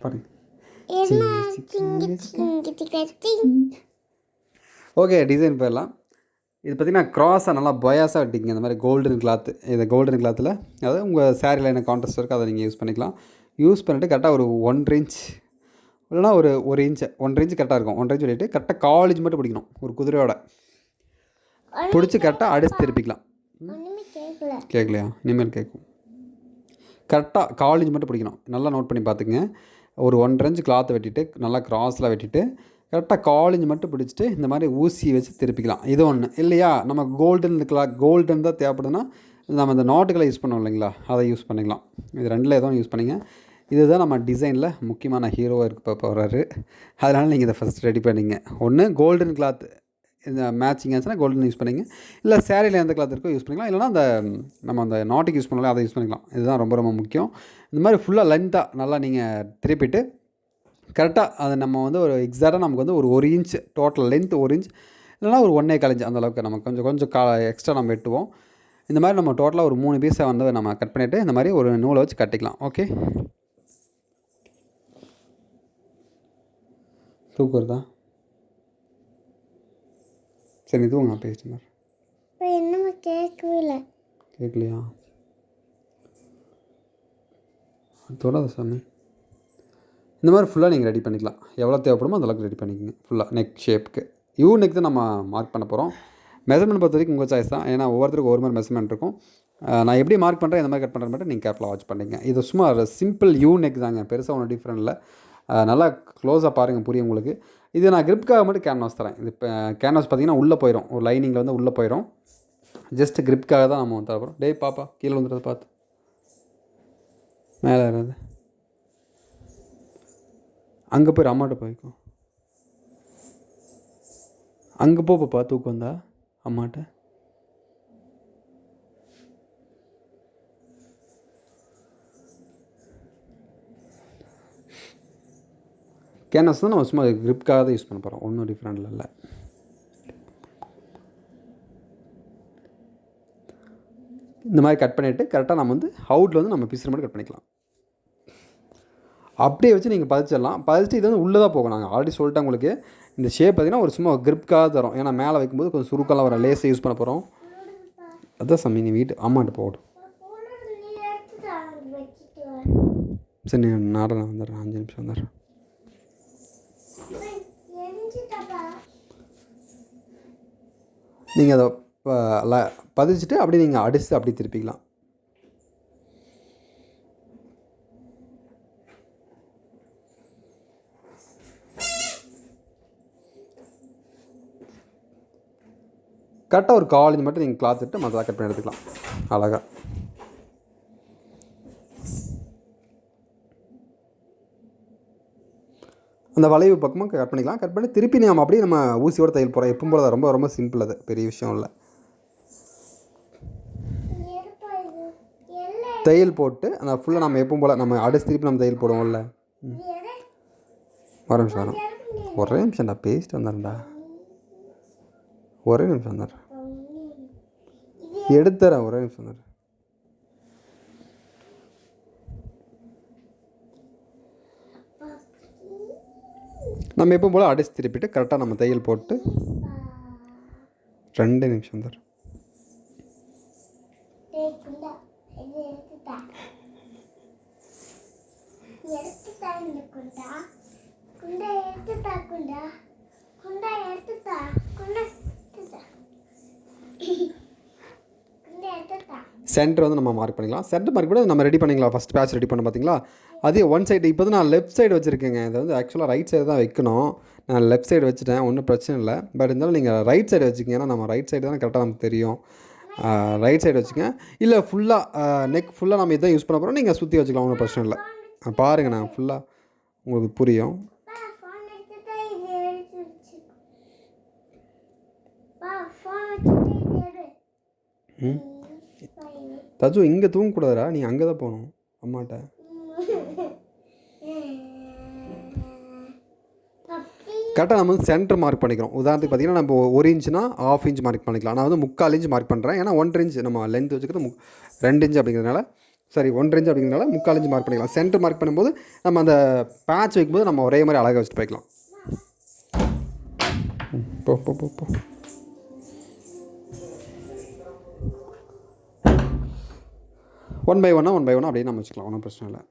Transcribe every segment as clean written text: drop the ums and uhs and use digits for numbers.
பாருங்க. Okay, design போயிடலாம். இது பார்த்திங்கன்னா க்ராஸாக நல்லா பயாஸாக வெட்டிங்க. இந்த மாதிரி கோல்டன் கிளாத்து, இந்த கோல்டன் கிளாத்தில் அதாவது உங்கள் சாரியில் என்ன கான்ட்ராஸ்ட் இருக்கோ அதை நீங்கள் யூஸ் பண்ணிக்கலாம். யூஸ் பண்ணிவிட்டு கரெக்டாக ஒரு 1 இன்ச் இல்லைனா ஒரு இன்ச்சு 1 இன்ச்சு கரெக்டாக இருக்கும். 1 இன்ச் வெட்டிட்டு கரெக்டாக காலேஜ் மட்டும் பிடிக்கணும். ஒரு குதிரையோட பிடிச்சி கரெக்டாக அடித்து திருப்பிக்கலாம். கேட்கலையா? இனிமேல் கேட்கும். கரெக்டாக காலேஜ் மட்டும் பிடிக்கணும். நல்லா நோட் பண்ணி பார்த்துக்குங்க. ஒரு 1 இன்ச் கிளாத்தை வெட்டிட்டு நல்லா கிராஸில் வெட்டிட்டு கரெக்டாக காலேஜ் மட்டும் பிடிச்சிட்டு இந்த மாதிரி ஊசி வச்சு திருப்பிக்கலாம். இது ஒன்று இல்லையா, நம்ம கோல்டன் தான் தேவைப்படுதுன்னா நம்ம இந்த நாட்டுகளை யூஸ் பண்ணோம் இல்லைங்களா, அதை யூஸ் பண்ணிக்கலாம். இது ரெண்டில் எதுவும் யூஸ் பண்ணிங்க. இதுதான் நம்ம டிசைனில் முக்கியமான ஹீரோவாக இருக்க போகிறாரு. அதனால் நீங்கள் இதை ஃபஸ்ட் ரெடி பண்ணிங்க. ஒன்று கோல்டன் கிளாத் இந்த மேட்சிங் ஆச்சுன்னா கோல்டன் யூஸ் பண்ணிங்க. இல்லை சேரீயில் எந்த கிளாத் இருக்கோ யூஸ் பண்ணிக்கலாம். இல்லைனா அந்த நம்ம அந்த நாட்டுக்கு யூஸ் பண்ணலாம், அதை யூஸ் பண்ணிக்கலாம். இதுதான் ரொம்ப ரொம்ப முக்கியம். இந்த மாதிரி ஃபுல்லாக லென்த்தாக நல்லா நீங்கள் திருப்பிட்டு கரெக்டாக அதை நம்ம வந்து ஒரு எக்ஸாக்டாக நமக்கு வந்து ஒரு இன்ச் டோட்டல் லென்த் 1 இன்ச் இல்லைனா ஒரு 1.25 இன்ச் அந்தளவுக்கு நம்ம கொஞ்சம் எக்ஸ்ட்ரா நம்ம வெட்டுவோம். இந்த மாதிரி நம்ம டோட்டலாக ஒரு 3 பீஸை வந்து நம்ம கட் பண்ணிவிட்டு இந்த மாதிரி ஒரு நூலை வச்சு கட்டிக்கலாம். ஓகே, தூக்குறதா? சரி, இதுவும் நான் பேசிட்டேன். என்ன கேட்கலையா? தொடாத சாமி. இந்த மாதிரி ஃபுல்லாக நீங்கள் ரெடி பண்ணிக்கலாம். எவ்வளோ தேவைப்படுமோ அந்தளவுக்கு ரெடி பண்ணிக்கோங்க. ஃபுல்லாக நெக் ஷேப்புக்கு நெக் தான் நம்ம மார்க் பண்ண போகிறோம். மெஷர்மெண்ட் பொறுத்த வரைக்கும் உங்கள் சாய்ஸ் தான். ஏன்னா ஒவ்வொருத்தருக்கும் ஒரு மாதிரி மெஷர்மெண்ட் இருக்கும். நான் எப்படி மார்க் பண்ணுறேன், எந்த மாதிரி கட் பண்ணுறேன் மட்டும் நீங்கள் கேர்ஃபுல்லாக வாட்ச் பண்ணிங்க. இது சும்மா சிம்பிள் நெக் தாங்க, பெருசாக ஒன்றும் டிஃப்ரெண்ட் இல்லை. நல்லா க்ளோஸாக பாருங்கள், புரியும் உங்களுக்கு. இது நான் கிரிப்காக மட்டும் கேன்வாஸ் தரேன். இது இப்போ கேன்வாஸ் பார்த்திங்கன்னா உள்ளே போயிடும், ஒரு லைனிங்கில் வந்து உள்ளே போயிடும். ஜஸ்ட் கிரிப்காக தான் நம்ம தரப்போகிறோம். டே பாப்பா கீழே வந்துடுறத பார்த்து மேலே ஏறாது. அங்கே போய் அம்மாட்ட போய்க்கும். அங்கே போப்பா தூக்கம் வந்தா அம்மாட்ட. கேன்வாஸ் தான் நம்ம சும்மா கிரிப்காக தான் யூஸ் பண்ண போகிறோம், ஒன்றும் டிஃப்ரெண்ட் இல்லை. இந்த மாதிரி கட் பண்ணிவிட்டு கரெக்டாக நம்ம வந்து அவுட்டில் வந்து நம்ம பீஸில் மட்டும் கட் பண்ணிக்கலாம். அப்படியே வச்சு நீங்கள் பதிச்சிடலாம். பதிச்சுட்டு இது வந்து உள்ளே தான் போகும். நாங்கள் ஆல்ரெடி சொல்லிட்டேன் உங்களுக்கு. இந்த ஷேப் பார்த்திங்கன்னா ஒரு சும்மா கிரிப்காக தரும். ஏன்னா மேலே வைக்கும்போது கொஞ்சம் சுருக்கெல்லாம் வர லேஸை யூஸ் பண்ண போகிறோம். அதுதான் சாமி, நீ வீட்டு அம்மாட்ட போடும். சரி, நீ நான் வந்துடுறேன், 5 நிமிஷம் வந்துடுறேன். நீங்கள் அதை பதிச்சுட்டு அப்படியே நீங்கள் அடித்து அப்படி திருப்பிக்கலாம். கரெக்டாக ஒரு 1/4 இன்ச் மட்டும் நீங்கள் கிளாத் விட்டு மற்றதாக கட் பண்ணி எடுத்துக்கலாம் அழகாக. அந்த வளைவு பக்கமாக கட் பண்ணிக்கலாம். கட் பண்ணி திருப்பி நம்ம அப்படியே நம்ம ஊசியோட தையல் போகிறோம். எப்பவும் போல ரொம்ப ரொம்ப சிம்பிள், அது பெரிய விஷயம் இல்லை. தையல் போட்டு அந்த ஃபுல்லாக நம்ம எப்பவும் போல் நம்ம அடிச்சு திருப்பி நம்ம தையல் போடுவோம்ல. ஒரு நிமிஷம் வரும், ஒரே நிமிஷம்டா பேசிட்டு வந்துடுறேன்டா, ஒரே நிமிஷம் வந்துடுறேன், எடுத்துறேன், ஒரே நிமிஷம் வந்துடுறேன். நம்ம எப்போ போல் அடிச்சு திருப்பிட்டு கரெக்டாக நம்ம தையல் போட்டு 2 நிமிஷம் வந்துடுறேன். சென்டர் வந்து நம்ம மார்க் பண்ணிக்கலாம். சென்டர் மார்க் பண்ணி நம்ம ரெடி பண்ணிக்கலாம். ஃபஸ்ட் பேட்ச் ரெடி பண்ண பார்த்தீங்களா, அதே ஒன் சைடு. இப்போ தான் நான் லெஃப்ட் சைடு வச்சுருக்கேங்க. இதை வந்து ஆக்சுவலாக ரைட் சைடு தான் வைக்கணும். நான் லெஃப்ட் சைடு வச்சுட்டேன், ஒன்றும் பிரச்சனை இல்லை. பட் இருந்தாலும் நீங்கள் ரைட் சைடு வச்சுக்கங்க. ஏன்னா நம்ம ரைட் சைடு தான் கரெக்டாக நமக்கு தெரியும். ரைட் சைடு வச்சுக்கங்க. இல்லை ஃபுல்லாக நெக் ஃபுல்லாக நம்ம இதான் யூஸ் பண்ண போகிறோம், நீங்கள் சுற்றி வச்சுக்கலாம், ஒன்றும் பிரச்சனை இல்லை. பாருங்கள், நான் ஃபுல்லாக உங்களுக்கு புரியும். தஜு இங்கே தூங்கக்கூடாதுடா, நீ அங்கே தான் போகணும் அம்மாட்ட. கரெக்டாக நம்ம வந்து சென்டர் மார்க் பண்ணிக்கிறோம். உதாரணத்துக்கு பார்த்தீங்கன்னா நம்ம 1 இன்ச்சுனா 1/2 இன்ச் மார்க் பண்ணிக்கலாம். நான் வந்து 3/4 இன்ச் மார்க் பண்ணுறேன். ஏன்னா 1.5 இன்ச் நம்ம லென்த் வச்சுக்கிறது 2 இன்ச் அப்படிங்கிறதுனால சாரி 1 இன்ச் அப்படிங்கிறனால 3/4 இன்ச் மார்க் பண்ணிக்கலாம். சென்டர் மார்க் பண்ணும்போது நம்ம அந்த பேட்ச் வைக்கும்போது நம்ம ஒரே மாதிரி அழகாக வச்சுட்டு போய்க்கலாம். போ போ போ போ 1 by 1 அப்படியே நம்ம வச்சுக்கலாம், ஒன்றும் பிரச்சனை இல்லை.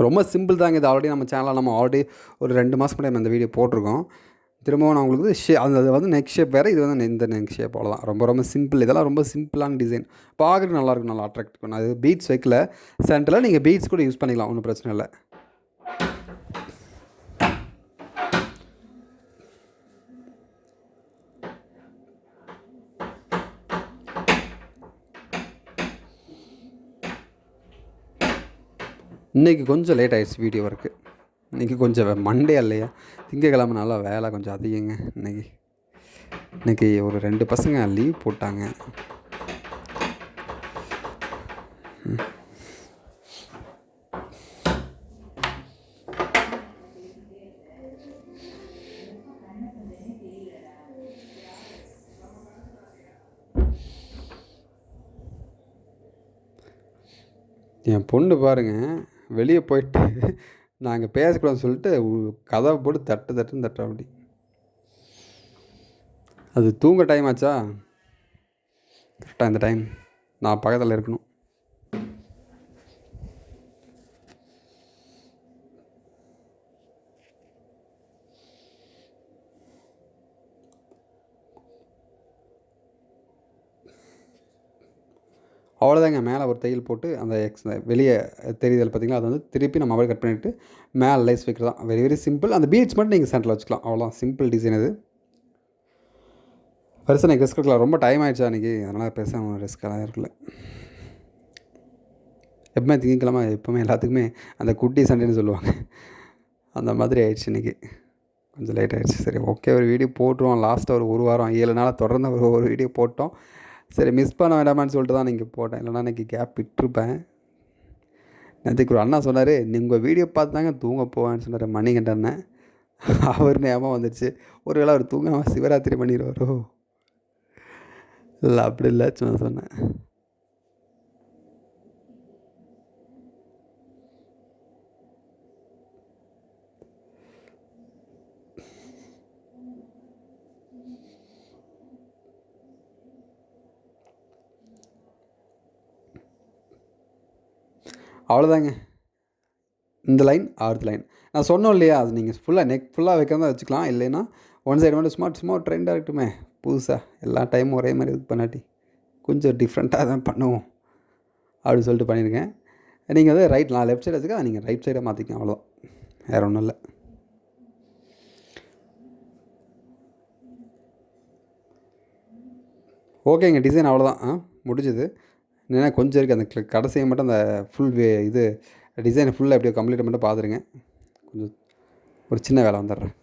ரொம்ப சிம்பிள் தாங்க. இது ஆல்ரெடி நம்ம சேனலில் நம்ம ஆல்ரெடி ஒரு 2 மாதம் முன்னாடி நம்ம இந்த வீடியோ போட்டிருக்கோம். திரும்பவும் நான் உங்களுக்கு அது வந்து நெக் ஷேப் வேறு, இது வந்து இந்த நெக் ஷேப் அவ்வளோதான். ரொம்ப ரொம்ப சிம்பிள். இதெல்லாம் ரொம்ப சிம்பிளான டிசைன். பார்க்குறதுக்கு நல்லாயிருக்கும், நல்லா அட்ராக்ட் பண்ணும். அது பீட்ஸ் வைக்கல சென்டரில், நீங்கள் பீட்ஸ் கூட யூஸ் பண்ணிக்கலாம், ஒன்றும் பிரச்சனை இல்லை. இன்றைக்கி கொஞ்சம் லேட் ஆகிடுச்சு வீடியோ ஒர்க்கு. இன்றைக்கி கொஞ்சம் மண்டே இல்லையா, திங்கக்கிழமை நல்லா வேலை கொஞ்சம் அதிகங்க. இன்றைக்கி ஒரு 2 பசங்க லீவ் போட்டாங்க. என் பொண்ணு பாருங்கள், வெளியே போயிட்டு நாங்கள் பேசக்கூடாதுன்னு சொல்லிட்டு கதவை போட்டு தட்டுன்னு தட்டுற அப்படி. அது தூங்க டைம் ஆச்சா, கரெக்டாக இந்த டைம் நான் பக்கத்தில் இருக்கணும். அவ்வளோதாங்க. மேலே ஒரு தையல் போட்டு அந்த வெளியே தெரியுதல் பார்த்திங்களா, அதை வந்து திருப்பி நம்ம அப்படியே கட் பண்ணிவிட்டு மேலே லைஸ் வைக்கிறது தான். Very very simple. அந்த பீட்ஸ் மட்டும் நீங்கள் சென்டரில் வச்சுக்கலாம், அவ்வளோதான். சிம்பிள் டிசைன் இது. பெருசாக எனக்கு ரிஸ்க் இருக்கலாம், ரொம்ப டைம் ஆகிடுச்சா அன்றைக்கி, அதனால் பெருசாக ரிஸ்க்கெல்லாம் இருக்குல்ல. எப்பவுமே திங்கக்கிழமை எப்போவுமே எல்லாத்துக்குமே அந்த குட்டி சண்டைன்னு சொல்லுவாங்க, அந்த மாதிரி ஆயிடுச்சு இன்றைக்கி. கொஞ்சம் லேட் ஆகிடுச்சு. சரி ஓகே, ஒரு வீடியோ போட்டுருவோம். லாஸ்ட்டாக ஒரு வாரம் 7 நாளாக தொடர்ந்து ஒரு வீடியோ போட்டோம். சரி மிஸ் பண்ண வேண்டாமான்னு சொல்லிட்டு தான் நீங்கள் போட்டேன், இல்லைனா இன்றைக்கி கேப் விட்டுருப்பேன். நேற்றுக்கு ஒரு அண்ணா சொன்னார், உங்கள் வீடியோ பார்த்து தாங்க தூங்க போவேன்னு சொன்னார், மணிகண்டன். அவர் ஞாபகம் வந்துடுச்சு. ஒரு வேளை அவர் தூங்காமல் சிவராத்திரி பண்ணிடுவாரோ? இல்லை அப்படி இல்லை, சும்மா சொன்னேன். அவ்வளோதாங்க. இந்த லைன் ஆர்த் லைன் நான் சொன்னோம் இல்லையா, அது நீங்கள் ஃபுல்லாக நெக் ஃபுல்லாக வைக்கிறதா வச்சுக்கலாம். இல்லைன்னா ஒன் சைடு மட்டும் சும்மா ட்ரெண்டாக இருக்கட்டுமே, புதுசாக எல்லா டைமும் ஒரே மாதிரி இது பண்ணாட்டி கொஞ்சம் டிஃப்ரெண்ட்டாக தான் பண்ணுவோம் அப்படின்னு சொல்லிட்டு பண்ணியிருக்கேன். நீங்கள் வந்து ரைட், நான் லெஃப்ட் சைடு வச்சுக்க, நீங்கள் ரைட் சைடாக மாற்றிக்கங்க, அவ்வளோதான், வேறு ஒன்றும் இல்லை. ஓகேங்க, டிசைன் அவ்வளோதான், முடிஞ்சுது. ஏன்னா கொஞ்சம் இருக்குது, அந்த கடைசியை மட்டும் அந்த ஃபுல் இது டிசைனை ஃபுல்லாக எப்படியோ கம்ப்ளீட் மட்டும் பார்த்துருங்க. கொஞ்சம் ஒரு சின்ன வேலை வந்துடுறேன்.